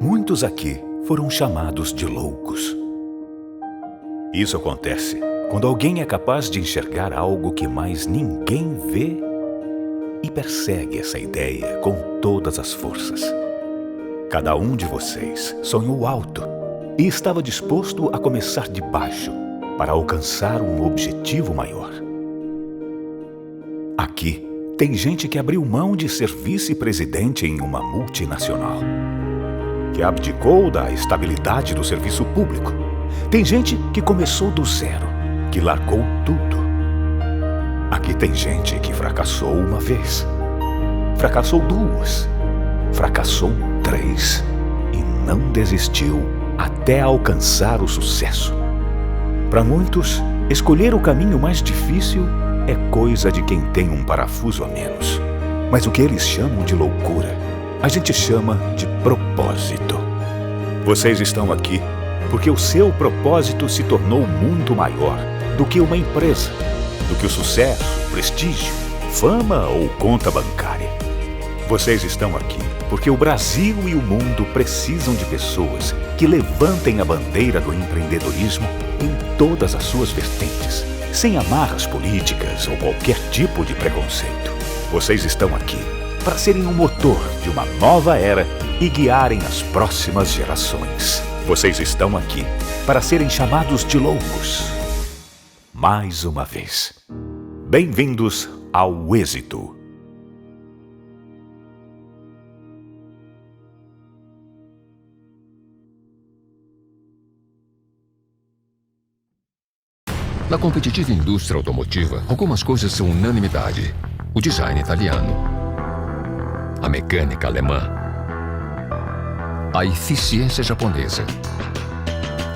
Muitos aqui foram chamados de loucos. Isso acontece quando alguém é capaz de enxergar algo que mais ninguém vê e persegue essa ideia com todas as forças. Cada um de vocês sonhou alto e estava disposto a começar de baixo para alcançar um objetivo maior. Aqui tem gente que abriu mão de ser vice-presidente em uma multinacional, que abdicou da estabilidade do serviço público. Tem gente que começou do zero, que largou tudo. Aqui tem gente que fracassou uma vez, fracassou duas, fracassou três e não desistiu até alcançar o sucesso. Para muitos, escolher o caminho mais difícil é coisa de quem tem um parafuso a menos. Mas o que eles chamam de loucura, a gente chama de propósito. Vocês estão aqui porque o seu propósito se tornou muito maior do que uma empresa, do que o sucesso, prestígio, fama ou conta bancária. Vocês estão aqui porque o Brasil e o mundo precisam de pessoas que levantem a bandeira do empreendedorismo em todas as suas vertentes, sem amarras políticas ou qualquer tipo de preconceito. Vocês estão aqui para serem um motor de uma nova era e guiarem as próximas gerações. Vocês estão aqui para serem chamados de loucos. Mais uma vez, bem-vindos ao êxito. Na competitiva indústria automotiva, algumas coisas são unanimidade. O design italiano, a mecânica alemã, a eficiência japonesa,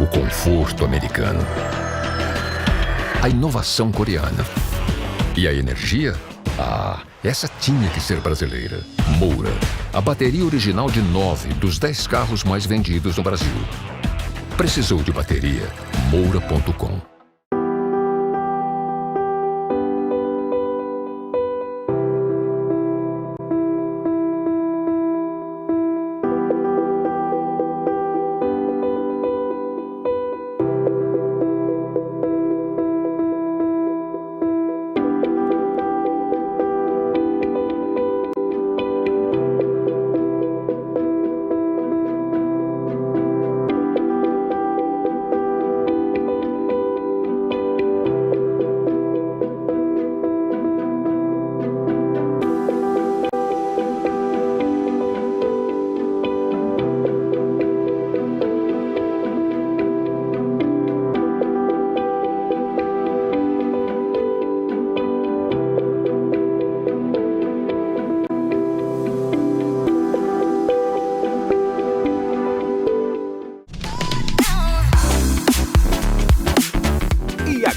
o conforto americano, a inovação coreana e a energia? Essa tinha que ser brasileira. Moura, a bateria original de 9 dos 10 carros mais vendidos no Brasil. Precisou de bateria? Moura.com.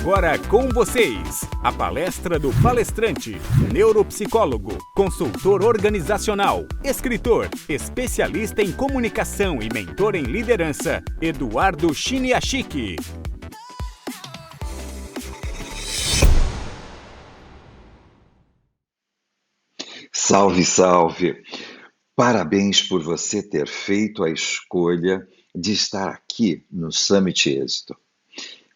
Agora com vocês, a palestra do palestrante, neuropsicólogo, consultor organizacional, escritor, especialista em comunicação e mentor em liderança, Eduardo Chiniachiki. Salve, salve! Parabéns por você ter feito a escolha de estar aqui no Summit Êxito.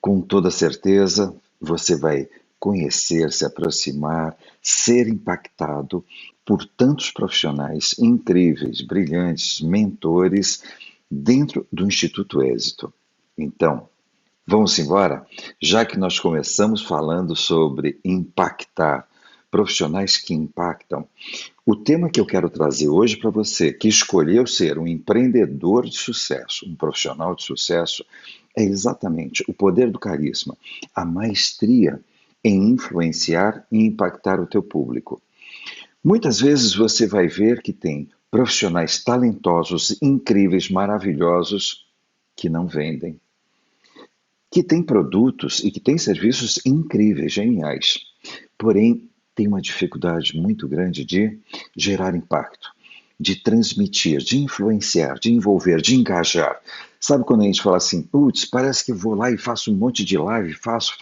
Com toda certeza, você vai conhecer, se aproximar, ser impactado por tantos profissionais incríveis, brilhantes, mentores dentro do Instituto Êxito. Então, vamos embora? Já que nós começamos falando sobre impactar, profissionais que impactam, o tema que eu quero trazer hoje para você, que escolheu ser um empreendedor de sucesso, um profissional de sucesso, é exatamente o poder do carisma, a maestria em influenciar e impactar o teu público. Muitas vezes você vai ver que tem profissionais talentosos, incríveis, maravilhosos, que não vendem, que têm produtos e que têm serviços incríveis, geniais, porém tem uma dificuldade muito grande de gerar impacto, de transmitir, de influenciar, de envolver, de engajar. Sabe quando a gente fala assim, putz, parece que eu vou lá e faço um monte de live, faço.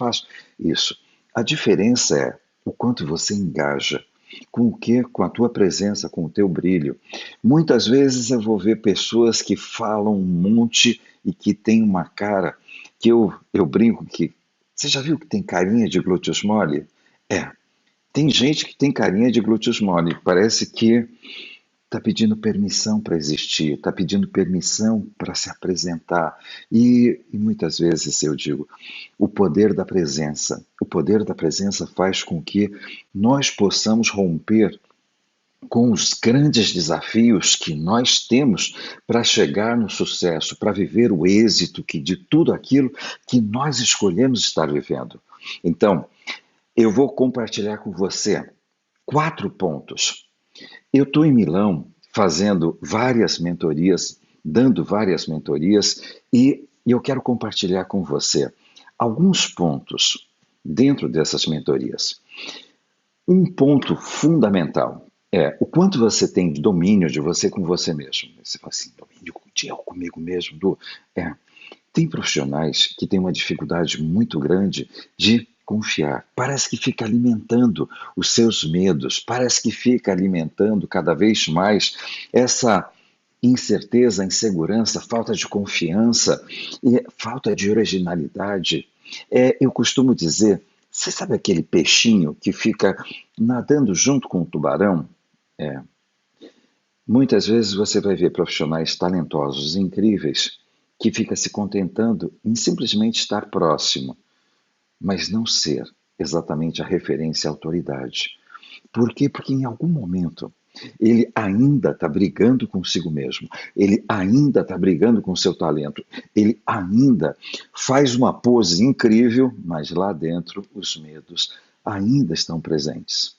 Isso. A diferença é o quanto você engaja, Com o quê? Com a tua presença, com o teu brilho. Muitas vezes eu vou ver pessoas que falam um monte e que tem uma cara que eu brinco que... Você já viu que tem carinha de glúteos mole? É, tem gente que tem carinha de glúteos mole. Parece que está pedindo permissão para existir, está pedindo permissão para se apresentar. E muitas vezes eu digo, o poder da presença faz com que nós possamos romper com os grandes desafios que nós temos para chegar no sucesso, para viver o êxito de tudo aquilo que nós escolhemos estar vivendo. Então, eu vou compartilhar com você 4 pontos. Eu estou em Milão fazendo várias mentorias, dando várias mentorias, e eu quero compartilhar com você alguns pontos dentro dessas mentorias. Um ponto fundamental é o quanto você tem domínio de você com você mesmo. Você fala assim, domínio comigo mesmo? Tem profissionais que têm uma dificuldade muito grande de confiar. Parece que fica alimentando os seus medos, parece que fica alimentando cada vez mais essa incerteza, insegurança, falta de confiança e falta de originalidade. Eu costumo dizer, você sabe aquele peixinho que fica nadando junto com o tubarão? É. Muitas vezes você vai ver profissionais talentosos, incríveis, que fica se contentando em simplesmente estar próximo, mas não ser exatamente a referência, a autoridade. Por quê? Porque em algum momento ele ainda está brigando consigo mesmo, ele ainda está brigando com o seu talento, ele ainda faz uma pose incrível, mas lá dentro os medos ainda estão presentes.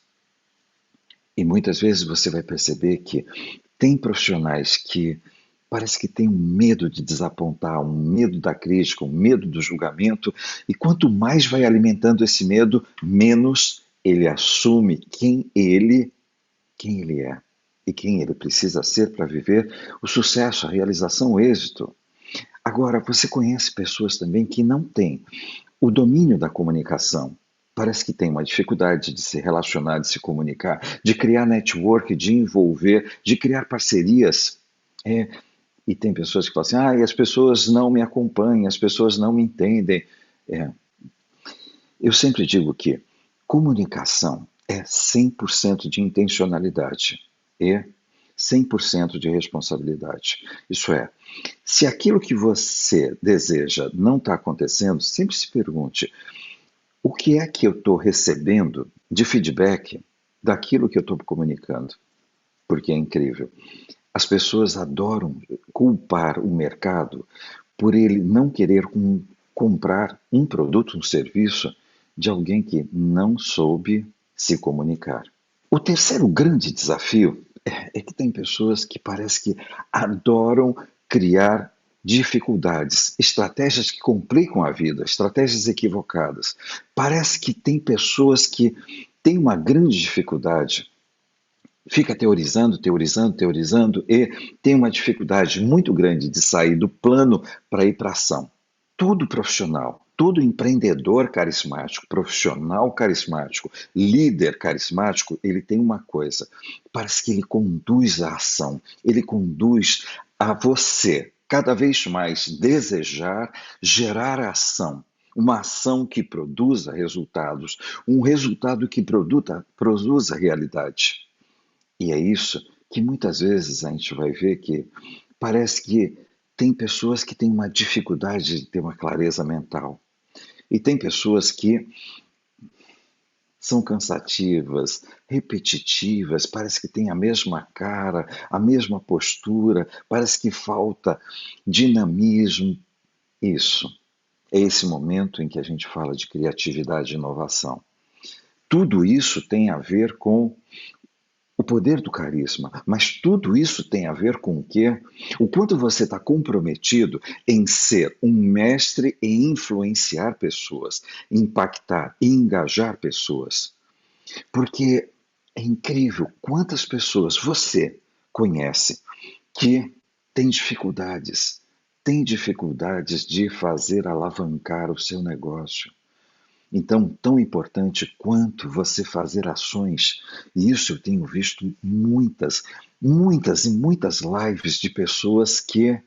E muitas vezes você vai perceber que tem profissionais que parece que tem um medo de desapontar, um medo da crítica, um medo do julgamento, e quanto mais vai alimentando esse medo, menos ele assume quem ele é e quem ele precisa ser para viver o sucesso, a realização, o êxito. Agora, você conhece pessoas também que não têm o domínio da comunicação. Parece que tem uma dificuldade de se relacionar, de se comunicar, de criar network, de envolver, de criar parcerias. E tem pessoas que falam assim, as pessoas não me acompanham, as pessoas não me entendem. Eu sempre digo que comunicação é 100% de intencionalidade e 100% de responsabilidade. Isso é, se aquilo que você deseja não está acontecendo, sempre se pergunte, o que é que eu estou recebendo de feedback daquilo que eu estou comunicando? Porque é incrível. As pessoas adoram culpar o mercado por ele não querer comprar um produto, um serviço de alguém que não soube se comunicar. O terceiro grande desafio é que tem pessoas que parece que adoram criar dificuldades, estratégias que complicam a vida, estratégias equivocadas. Parece que tem pessoas que têm uma grande dificuldade, fica teorizando e tem uma dificuldade muito grande de sair do plano para ir para a ação. Todo profissional, todo empreendedor carismático, profissional carismático, líder carismático, ele tem uma coisa, parece que ele conduz a ação, ele conduz a você cada vez mais desejar gerar ação. Uma ação que produza resultados, um resultado que produza realidade. E é isso que muitas vezes a gente vai ver que parece que tem pessoas que têm uma dificuldade de ter uma clareza mental. E tem pessoas que são cansativas, repetitivas, parece que têm a mesma cara, a mesma postura, parece que falta dinamismo. Isso é esse momento em que a gente fala de criatividade e inovação. Tudo isso tem a ver com o poder do carisma, mas tudo isso tem a ver com o quê? O quanto você está comprometido em ser um mestre e influenciar pessoas, impactar e engajar pessoas. Porque é incrível quantas pessoas você conhece que têm dificuldades de fazer alavancar o seu negócio. Então, tão importante quanto você fazer ações, e isso eu tenho visto muitas lives de pessoas que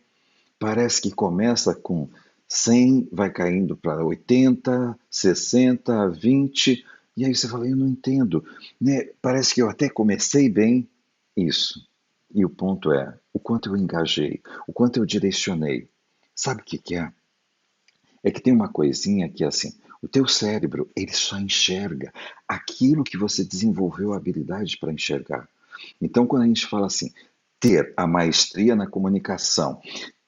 parece que começa com 100, vai caindo para 80, 60, 20, e aí você fala, eu não entendo, né? Parece que eu até comecei bem isso. E o ponto é, o quanto eu engajei, o quanto eu direcionei. Sabe o que que é? É que tem uma coisinha que assim, o teu cérebro, ele só enxerga aquilo que você desenvolveu a habilidade para enxergar. Então, quando a gente fala assim, ter a maestria na comunicação,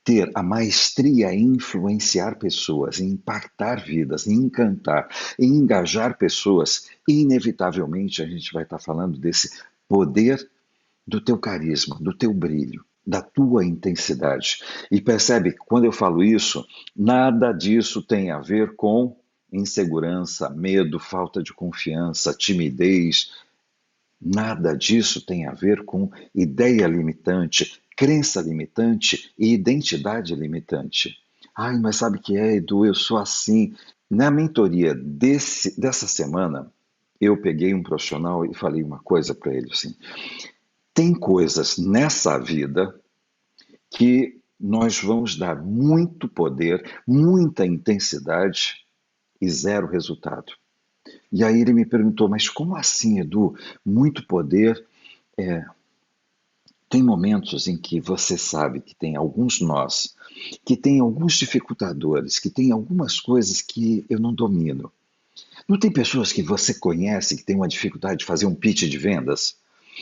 ter a maestria em influenciar pessoas, em impactar vidas, em encantar, em engajar pessoas, inevitavelmente a gente vai estar falando desse poder do teu carisma, do teu brilho, da tua intensidade. E percebe que quando eu falo isso, nada disso tem a ver com insegurança, medo, falta de confiança, timidez. Nada disso tem a ver com ideia limitante, crença limitante e identidade limitante. Ai, mas sabe o que é, Edu? Eu sou assim. Na mentoria dessa semana, eu peguei um profissional e falei uma coisa para ele assim: tem coisas nessa vida que nós vamos dar muito poder, muita intensidade e zero resultado. E aí ele me perguntou, mas como assim, Edu? Muito poder? É, tem momentos em que você sabe que tem alguns nós, que tem alguns dificultadores, que tem algumas coisas que eu não domino. Não tem pessoas que você conhece que tem uma dificuldade de fazer um pitch de vendas?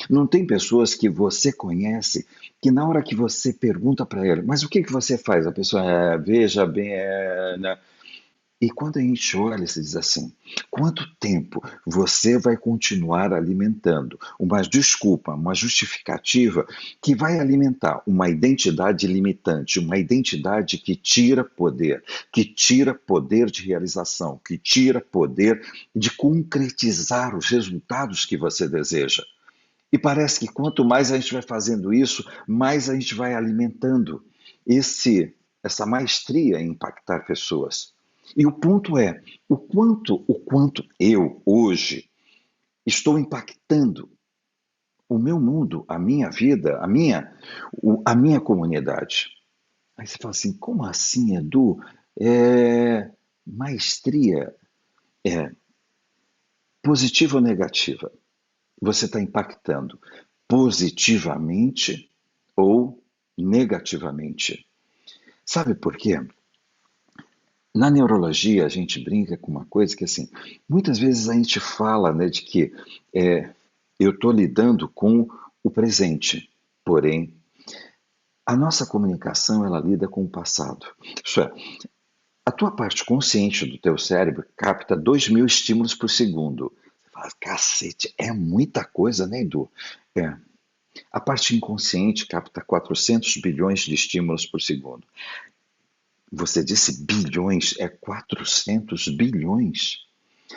Não tem pessoas que você conhece que na hora que você pergunta para ela, mas o que que você faz? A pessoa, veja bem, né? E quando a gente olha, se diz assim, quanto tempo você vai continuar alimentando uma desculpa, uma justificativa que vai alimentar uma identidade limitante, uma identidade que tira poder de realização, que tira poder de concretizar os resultados que você deseja. E parece que quanto mais a gente vai fazendo isso, mais a gente vai alimentando essa maestria em impactar pessoas. E o ponto é, o quanto eu, hoje, estou impactando o meu mundo, a minha vida, a minha comunidade. Aí você fala assim, como assim, Edu? Maestria é positiva ou negativa? Você está impactando positivamente ou negativamente. Sabe por quê? Na neurologia, a gente brinca com uma coisa que, assim, muitas vezes a gente fala, né, de que eu estou lidando com o presente, porém, a nossa comunicação, ela lida com o passado. Isso é, a tua parte consciente do teu cérebro capta 2.000 estímulos por segundo. Você fala, cacete, é muita coisa, né, Edu? É. A parte inconsciente capta 400 bilhões de estímulos por segundo. Você disse bilhões, é 400 bilhões.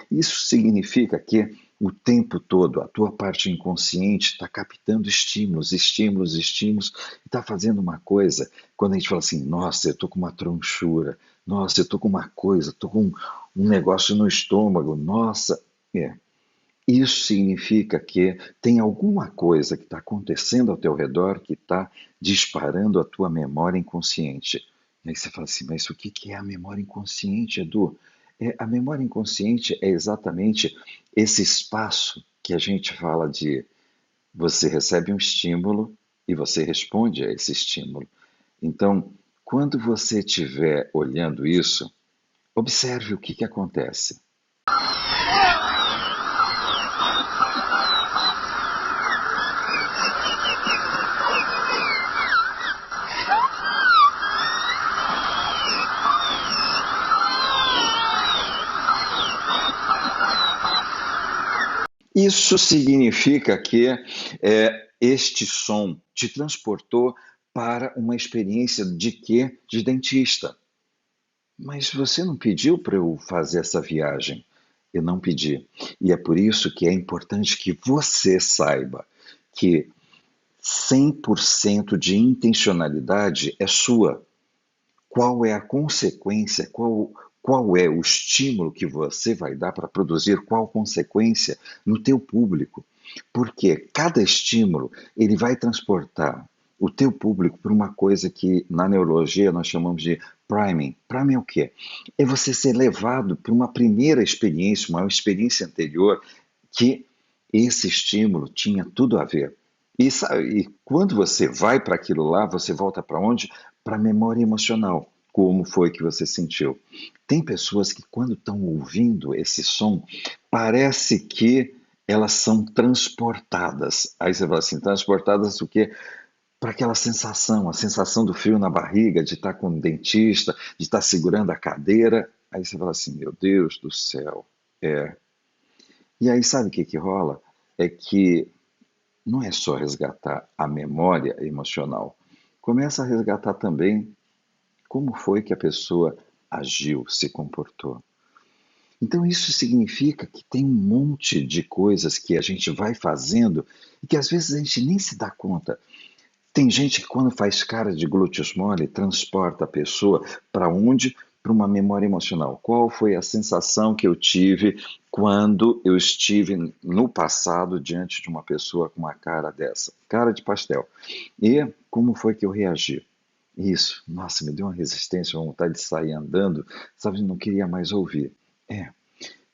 Isso significa que o tempo todo a tua parte inconsciente está captando estímulos, estímulos, estímulos, e está fazendo uma coisa. Quando a gente fala assim, nossa, eu estou com uma tronchura, nossa, eu estou com uma coisa, estou com um negócio no estômago, nossa. Isso significa que tem alguma coisa que está acontecendo ao teu redor que está disparando a tua memória inconsciente. E aí você fala assim, mas o que é a memória inconsciente, Edu? A memória inconsciente é exatamente esse espaço que a gente fala de você recebe um estímulo e você responde a esse estímulo. Então, quando você estiver olhando isso, observe o que acontece. Isso significa que este som te transportou para uma experiência de quê? De dentista. Mas você não pediu para eu fazer essa viagem. Eu não pedi. E é por isso que é importante que você saiba que 100% de intencionalidade é sua. Qual é a consequência, qual é o estímulo que você vai dar para produzir qual consequência no teu público. Porque cada estímulo, ele vai transportar o teu público para uma coisa que na neurologia nós chamamos de priming. Priming é o quê? É você ser levado para uma primeira experiência, uma experiência anterior que esse estímulo tinha tudo a ver. E quando você vai para aquilo lá, você volta para onde? Para a memória emocional. Como foi que você sentiu? Tem pessoas que quando estão ouvindo esse som, parece que elas são transportadas. Aí você fala assim, transportadas o quê? Para aquela sensação, a sensação do frio na barriga, de estar com o dentista, de estar segurando a cadeira. Aí você fala assim, meu Deus do céu, é. E aí sabe o que rola? É que não é só resgatar a memória emocional, começa a resgatar também como foi que a pessoa agiu, se comportou. Então isso significa que tem um monte de coisas que a gente vai fazendo e que às vezes a gente nem se dá conta. Tem gente que quando faz cara de glúteos mole, transporta a pessoa para onde? Para uma memória emocional. Qual foi a sensação que eu tive quando eu estive no passado diante de uma pessoa com uma cara dessa? Cara de pastel. E como foi que eu reagi? Isso, nossa, me deu uma resistência, uma vontade de sair andando, sabe, não queria mais ouvir.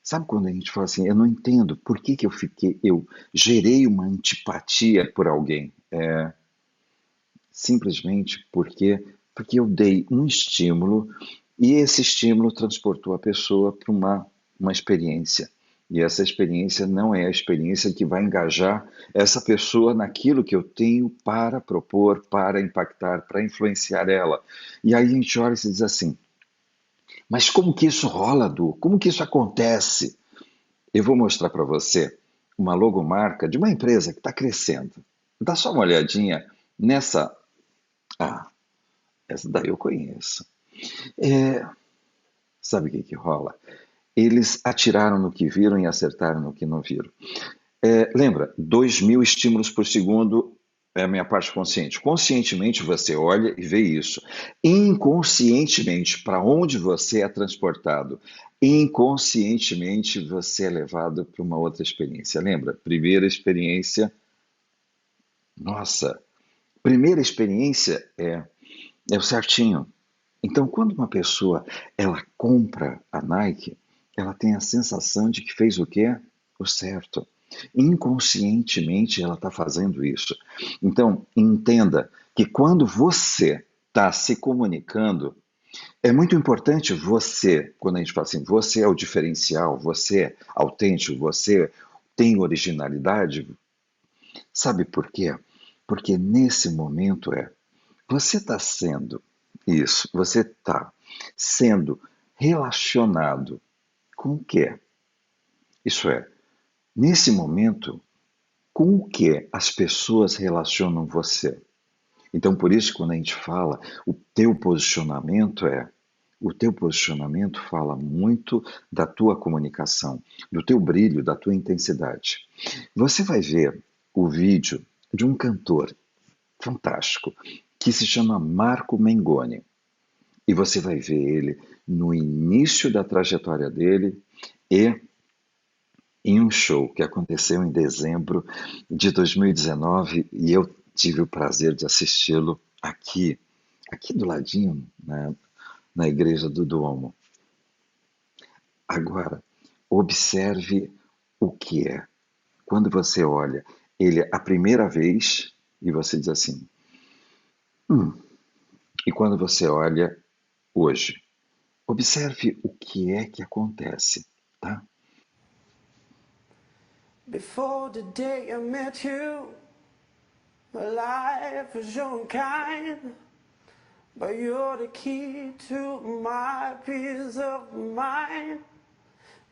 Sabe quando a gente fala assim, eu não entendo por que eu gerei uma antipatia por alguém? Simplesmente porque eu dei um estímulo e esse estímulo transportou a pessoa para uma experiência. E essa experiência não é a experiência que vai engajar essa pessoa naquilo que eu tenho para propor, para impactar, para influenciar ela. E aí a gente olha e se diz assim, mas como que isso rola, Du? Como que isso acontece? Eu vou mostrar para você uma logomarca de uma empresa que está crescendo. Dá só uma olhadinha nessa... essa daí eu conheço. Sabe o que rola? Eles atiraram no que viram e acertaram no que não viram. Lembra, 2.000 estímulos por segundo é a minha parte consciente. Conscientemente você olha e vê isso. Inconscientemente, para onde você é transportado? Inconscientemente você é levado para uma outra experiência. Lembra? Primeira experiência... Nossa! Primeira experiência é o certinho. Então, quando uma pessoa ela compra a Nike, ela tem a sensação de que fez o quê? O certo. Inconscientemente ela está fazendo isso. Então, entenda que quando você está se comunicando, é muito importante você, quando a gente fala assim, você é o diferencial, você é autêntico, você tem originalidade. Sabe por quê? Porque nesse momento você está sendo isso, você está sendo relacionado com o quê? Isso é, nesse momento, com o que as pessoas relacionam você? Então, por isso, quando a gente fala, o teu posicionamento fala muito da tua comunicação, do teu brilho, da tua intensidade. Você vai ver o vídeo de um cantor fantástico que se chama Marco Mengoni. E você vai ver ele no início da trajetória dele e em um show que aconteceu em dezembro de 2019 e eu tive o prazer de assisti-lo aqui do ladinho, na igreja do Duomo. Agora, observe o que é. Quando você olha ele a primeira vez e você diz assim, e quando você olha hoje, observe o que é que acontece, tá? Before the day I met you, my life was your kind, but you're the key to my peace of mind.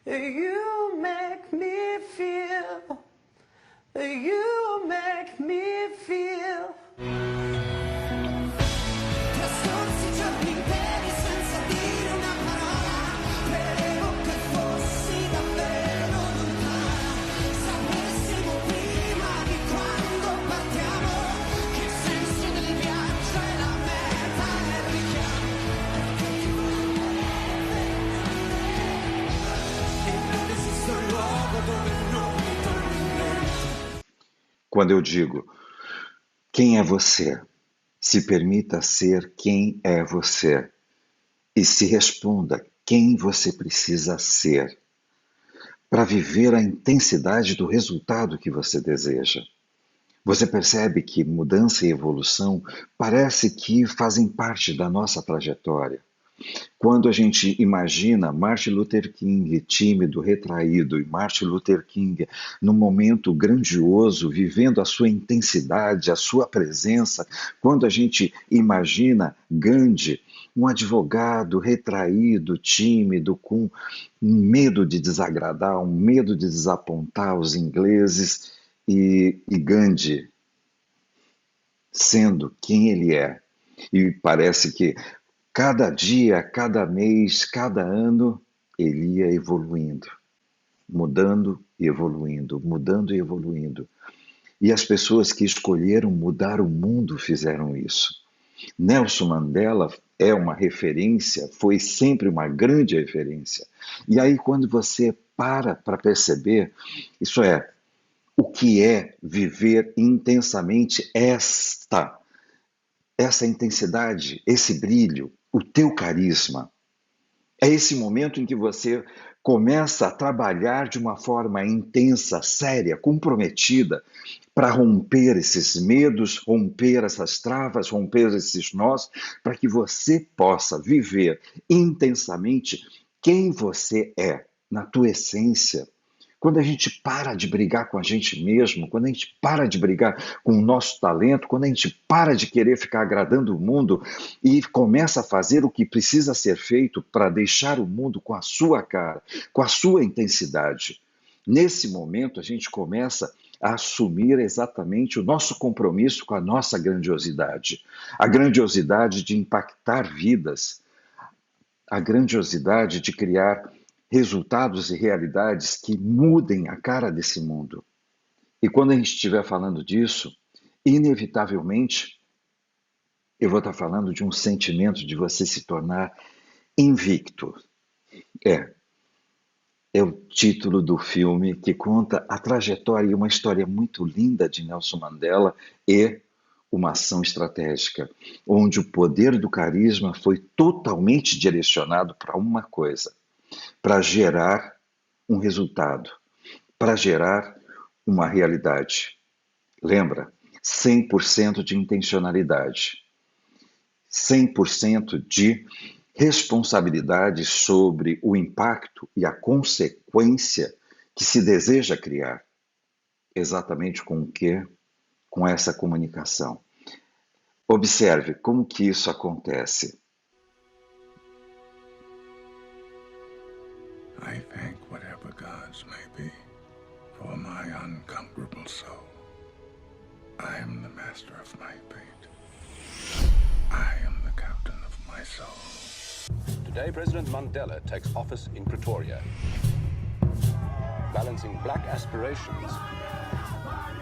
You make me feel, you make me feel. quando eu digo: quem é você? Se permita ser quem é você. E se responda quem você precisa ser para viver a intensidade do resultado que você deseja. Você percebe que mudança e evolução parece que fazem parte da nossa trajetória. Quando a gente imagina Martin Luther King tímido, retraído, e Martin Luther King num momento grandioso, vivendo a sua intensidade, a sua presença, quando a gente imagina Gandhi, um advogado retraído, tímido, com um medo de desagradar, um medo de desapontar os ingleses, e Gandhi sendo quem ele é. E parece que cada dia, cada mês, cada ano, ele ia evoluindo, mudando e evoluindo, mudando e evoluindo. E as pessoas que escolheram mudar o mundo fizeram isso. Nelson Mandela é uma referência, foi sempre uma grande referência. E aí, quando você para perceber, isso é, o que é viver intensamente essa intensidade, esse brilho, o teu carisma. É esse momento em que você começa a trabalhar de uma forma intensa, séria, comprometida, para romper esses medos, romper essas travas, romper esses nós, para que você possa viver intensamente quem você é, na tua essência. Quando a gente para de brigar com a gente mesmo, quando a gente para de brigar com o nosso talento, quando a gente para de querer ficar agradando o mundo e começa a fazer o que precisa ser feito para deixar o mundo com a sua cara, com a sua intensidade. Nesse momento, a gente começa a assumir exatamente o nosso compromisso com a nossa grandiosidade. A grandiosidade de impactar vidas, a grandiosidade de criar resultados e realidades que mudem a cara desse mundo. E quando a gente estiver falando disso, inevitavelmente, eu vou estar falando de um sentimento de você se tornar invicto. É o título do filme que conta a trajetória e uma história muito linda de Nelson Mandela e uma ação estratégica, onde o poder do carisma foi totalmente direcionado para uma coisa: para gerar um resultado, para gerar uma realidade. Lembra? 100% de intencionalidade, 100% de responsabilidade sobre o impacto e a consequência que se deseja criar. Exatamente com o quê? Com essa comunicação. Observe como que isso acontece. I thank whatever gods may be for my unconquerable soul. I am the master of my fate. I am the captain of my soul. Today, President Mandela takes office in Pretoria, balancing black aspirations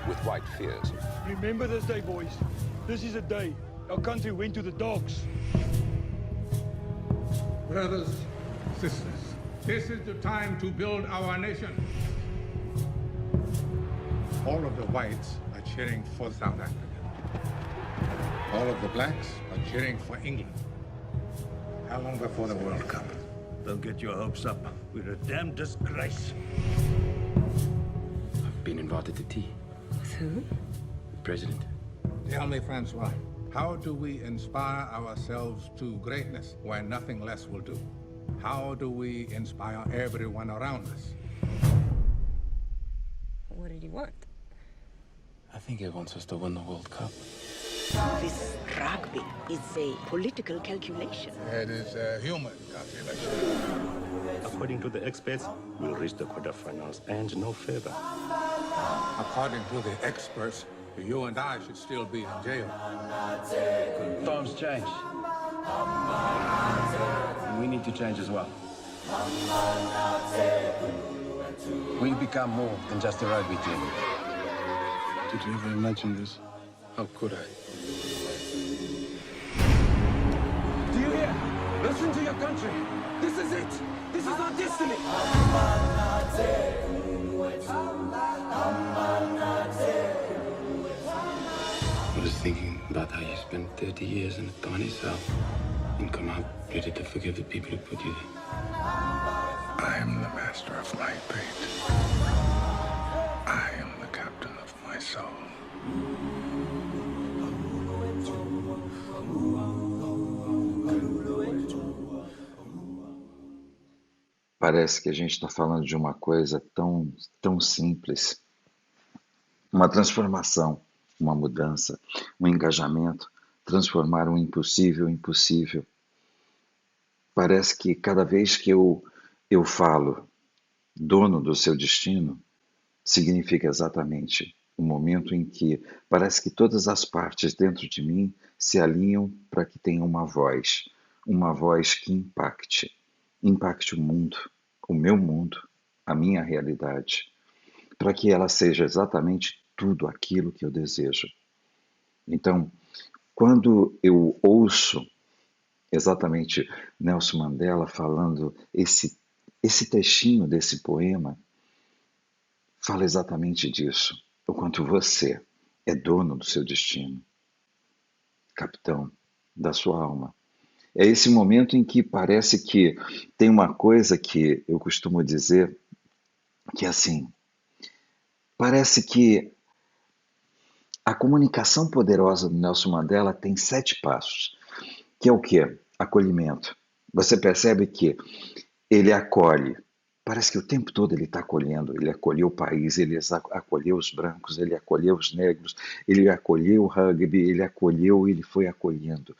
with white fears. Remember this day, boys. This is a day our country went to the dogs. Brothers, sisters, this is the time to build our nation. All of the whites are cheering for South Africa. All of the blacks are cheering for England. How long before the World Cup? Don't get your hopes up. We're a damn disgrace. I've been invited to tea. With who? The president. Tell me, Francois, how do we inspire ourselves to greatness when nothing less will do? How do we inspire everyone around us? What did he want? I think he wants us to win the World Cup. This rugby is a political calculation. It is a human calculation. According to the experts, we'll reach the quarterfinals and no further. According to the experts, you and I should still be in jail. Times change. We need to change as well. We become more than just a rugby team. Did you ever imagine this? How could I? Do you hear? Listen to your country. This is it. This is our destiny. about how you spent 30 years in a tiny cell and come out ready to forgive the people who put you there. I am the master of my fate. I am the captain of my soul. Parece que a gente está falando de uma coisa tão simples. Uma transformação, uma mudança, um engajamento, transformar um impossível em possível. Parece que cada vez que eu falo dono do seu destino, significa exatamente o momento em que parece que todas as partes dentro de mim se alinham para que tenha uma voz que impacte o mundo, o meu mundo, a minha realidade, para que ela seja exatamente tudo aquilo que eu desejo. Então, quando eu ouço exatamente Nelson Mandela falando esse textinho desse poema, fala exatamente disso, o quanto você é dono do seu destino, capitão da sua alma. É esse momento em que parece que tem uma coisa que eu costumo dizer, que é assim, parece que a comunicação poderosa do Nelson Mandela tem 7 passos, que é o quê? Acolhimento. Você percebe que ele acolhe, parece que o tempo todo ele está acolhendo, ele acolheu o país, ele acolheu os brancos, ele acolheu os negros, ele acolheu o rugby, ele foi acolhendo.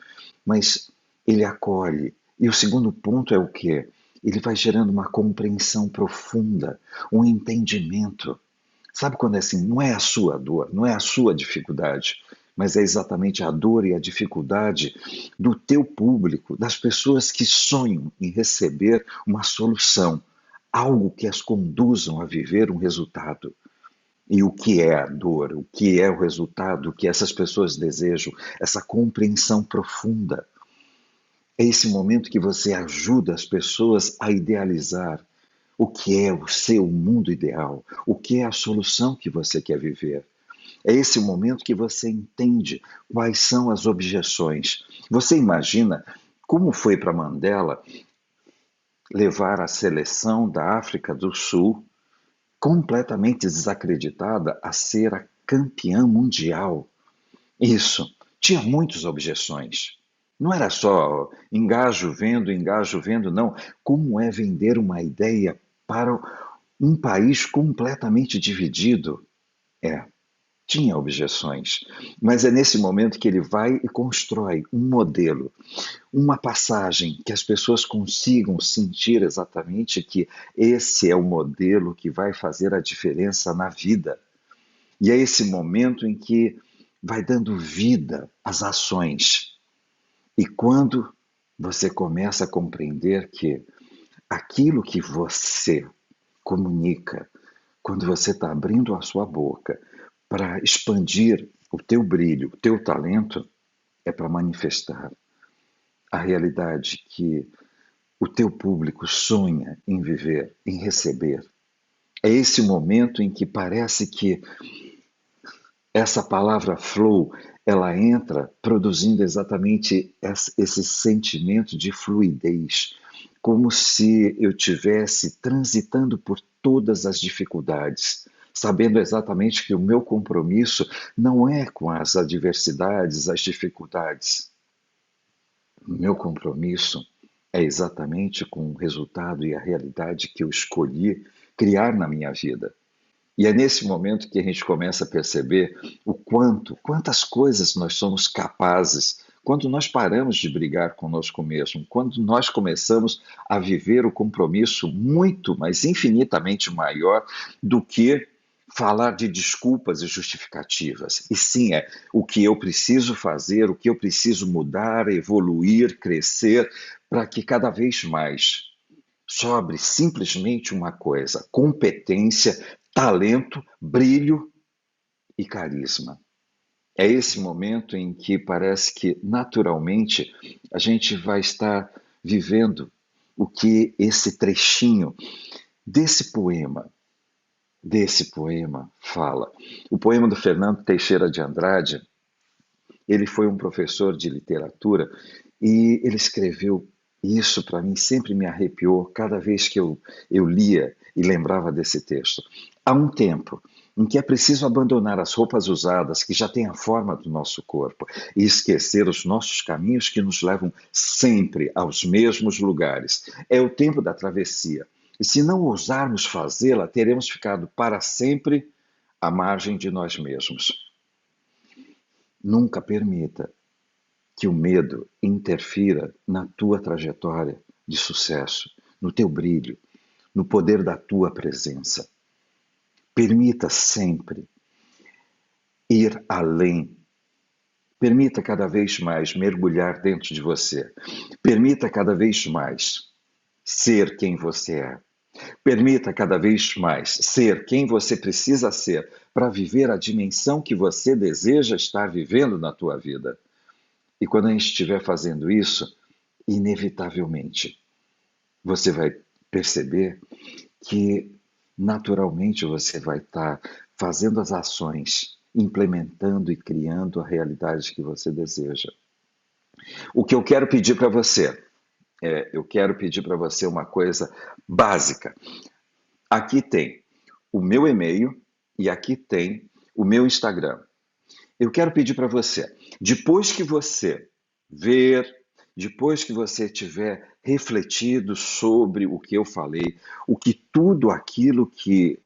Mas ele acolhe. E o segundo ponto é o quê? Ele vai gerando uma compreensão profunda, um entendimento. Sabe quando é assim, não é a sua dor, não é a sua dificuldade, mas é exatamente a dor e a dificuldade do teu público, das pessoas que sonham em receber uma solução, algo que as conduzam a viver um resultado. E o que é a dor, o que é o resultado que essas pessoas desejam, essa compreensão profunda. É esse momento que você ajuda as pessoas a idealizar o que é o seu mundo ideal, o que é a solução que você quer viver. É esse momento que você entende quais são as objeções. Você imagina como foi para Mandela levar a seleção da África do Sul, completamente desacreditada, a ser a campeã mundial. Isso, tinha muitas objeções. Não era só engajo vendo, não. Como é vender uma ideia para um país completamente dividido? Tinha objeções, mas é nesse momento que ele vai e constrói um modelo, uma passagem que as pessoas consigam sentir exatamente que esse é o modelo que vai fazer a diferença na vida. E é esse momento em que vai dando vida às ações. E quando você começa a compreender que aquilo que você comunica, quando você está abrindo a sua boca para expandir o teu brilho, o teu talento, é para manifestar a realidade que o teu público sonha em viver, em receber. É esse momento em que parece que essa palavra flow, ela entra produzindo exatamente esse sentimento de fluidez, como se eu estivesse transitando por todas as dificuldades, sabendo exatamente que o meu compromisso não é com as adversidades, as dificuldades. O meu compromisso é exatamente com o resultado e a realidade que eu escolhi criar na minha vida. E é nesse momento que a gente começa a perceber quantas coisas nós somos capazes quando nós paramos de brigar conosco mesmo, quando nós começamos a viver o compromisso muito, mas infinitamente maior do que falar de desculpas e justificativas. E sim, é o que eu preciso fazer, o que eu preciso mudar, evoluir, crescer, para que cada vez mais sobre simplesmente uma coisa: competência, talento, brilho e carisma. É esse momento em que parece que, naturalmente, a gente vai estar vivendo o que esse trechinho desse poema fala. O poema do Fernando Teixeira de Andrade Ele foi um professor de literatura e ele escreveu isso para mim, sempre me arrepiou cada vez que eu lia e lembrava desse texto. Há um tempo em que é preciso abandonar as roupas usadas que já têm a forma do nosso corpo e esquecer os nossos caminhos que nos levam sempre aos mesmos lugares. É o tempo da travessia. E se não ousarmos fazê-la, teremos ficado para sempre à margem de nós mesmos. Nunca permita que o medo interfira na tua trajetória de sucesso, no teu brilho, no poder da tua presença. Permita sempre ir além. Permita cada vez mais mergulhar dentro de você. Permita cada vez mais ser quem você é. Permita cada vez mais ser quem você precisa ser para viver a dimensão que você deseja estar vivendo na tua vida. E quando a gente estiver fazendo isso, inevitavelmente, você vai perceber que naturalmente você vai estar fazendo as ações, implementando e criando a realidade que você deseja. O que eu quero pedir para você uma coisa básica. Aqui tem o meu e-mail e aqui tem o meu Instagram. Eu quero pedir para você, depois que você ver, depois que você tiver refletido sobre o que eu falei, tudo aquilo que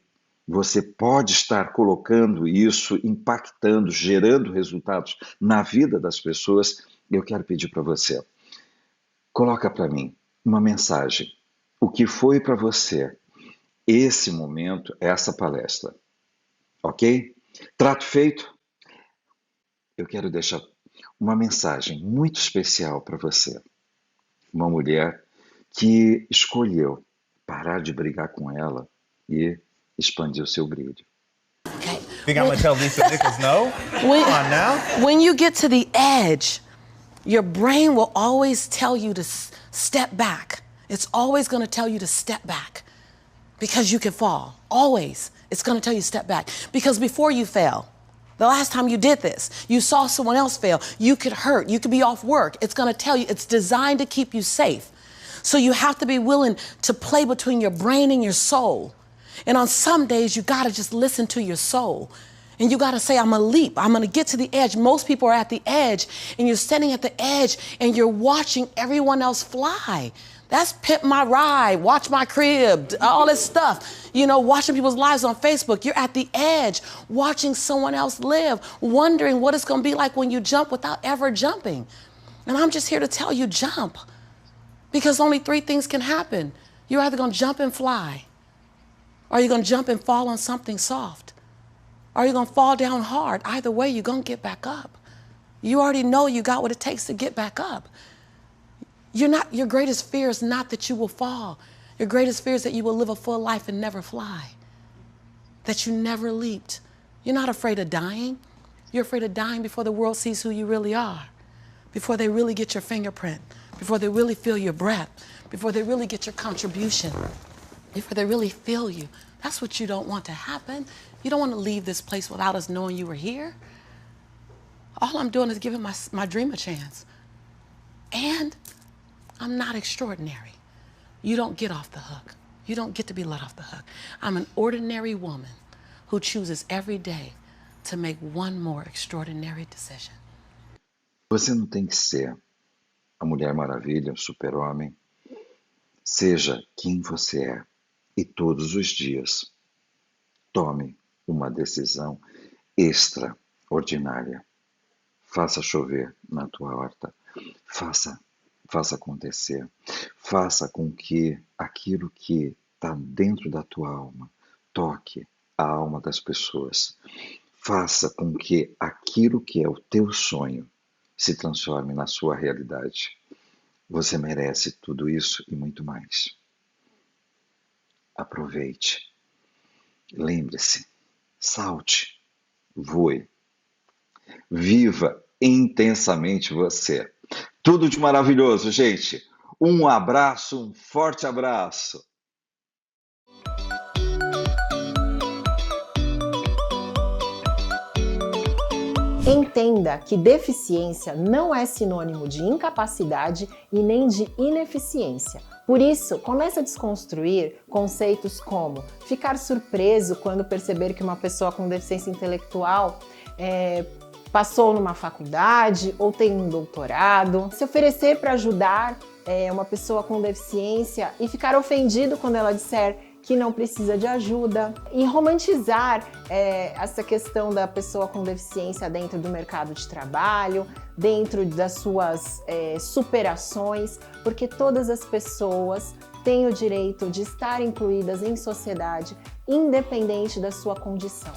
você pode estar colocando isso, impactando, gerando resultados na vida das pessoas, eu quero pedir para você, coloca para mim uma mensagem. O que foi para você esse momento, essa palestra? Ok? Trato feito? Eu quero deixar uma mensagem muito especial para você. Uma mulher que escolheu parar de brigar com ela e expandir o seu brilho. Okay. Think I'm gonna tell Lisa Nichols no? Come on now. When you get to the edge, your brain will always tell you to step back. It's always going to tell you to step back because you can fall. Always. It's going to tell you to step back because before you fell, the last time you did this, you saw someone else fail. You could hurt. You could be off work. It's going to tell you, it's designed to keep you safe. So you have to be willing to play between your brain and your soul. And on some days, you got to just listen to your soul. And you got to say, I'm going to leap. I'm going to get to the edge. Most people are at the edge, and you're standing at the edge, and you're watching everyone else fly. That's Pimp My Ride, Watch My Crib, all this stuff. You know, watching people's lives on Facebook. You're at the edge, watching someone else live, wondering what it's going to be like when you jump without ever jumping. And I'm just here to tell you, jump. Because only three things can happen. You're either going to jump and fly, or you're going to jump and fall on something soft, or you're going to fall down hard. Either way, you're going to get back up. You already know you got what it takes to get back up. Your greatest fear is not that you will fall. Your greatest fear is that you will live a full life and never fly, that you never leaped. You're not afraid of dying. You're afraid of dying before the world sees who you really are, before they really get your fingerprint, before they really feel your breath, before they really get your contribution, before they really feel you. That's what you don't want to happen. You don't want to leave this place without us knowing you were here. All I'm doing is giving my dream a chance. And I'm not extraordinary. You don't get off the hook. You don't get to be let off the hook. I'm an ordinary woman who chooses every day to make one more extraordinary decision. Você não tem que ser a Mulher Maravilha, o Super-Homem. Seja quem você é. E todos os dias, tome uma decisão extraordinária. Faça chover na tua horta. Faça acontecer. Faça com que aquilo que está dentro da tua alma toque a alma das pessoas. Faça com que aquilo que é o teu sonho se transforme na sua realidade. Você merece tudo isso e muito mais. Aproveite. Lembre-se. Salte. Voe. Viva intensamente você. Tudo de maravilhoso, gente. Um abraço, um forte abraço. Entenda que deficiência não é sinônimo de incapacidade e nem de ineficiência. Por isso, comece a desconstruir conceitos como ficar surpreso quando perceber que uma pessoa com deficiência intelectual passou numa faculdade ou tem um doutorado, se oferecer para ajudar uma pessoa com deficiência e ficar ofendido quando ela disser que não precisa de ajuda, e romantizar essa questão da pessoa com deficiência dentro do mercado de trabalho, dentro das suas superações, porque todas as pessoas têm o direito de estar incluídas em sociedade, independente da sua condição.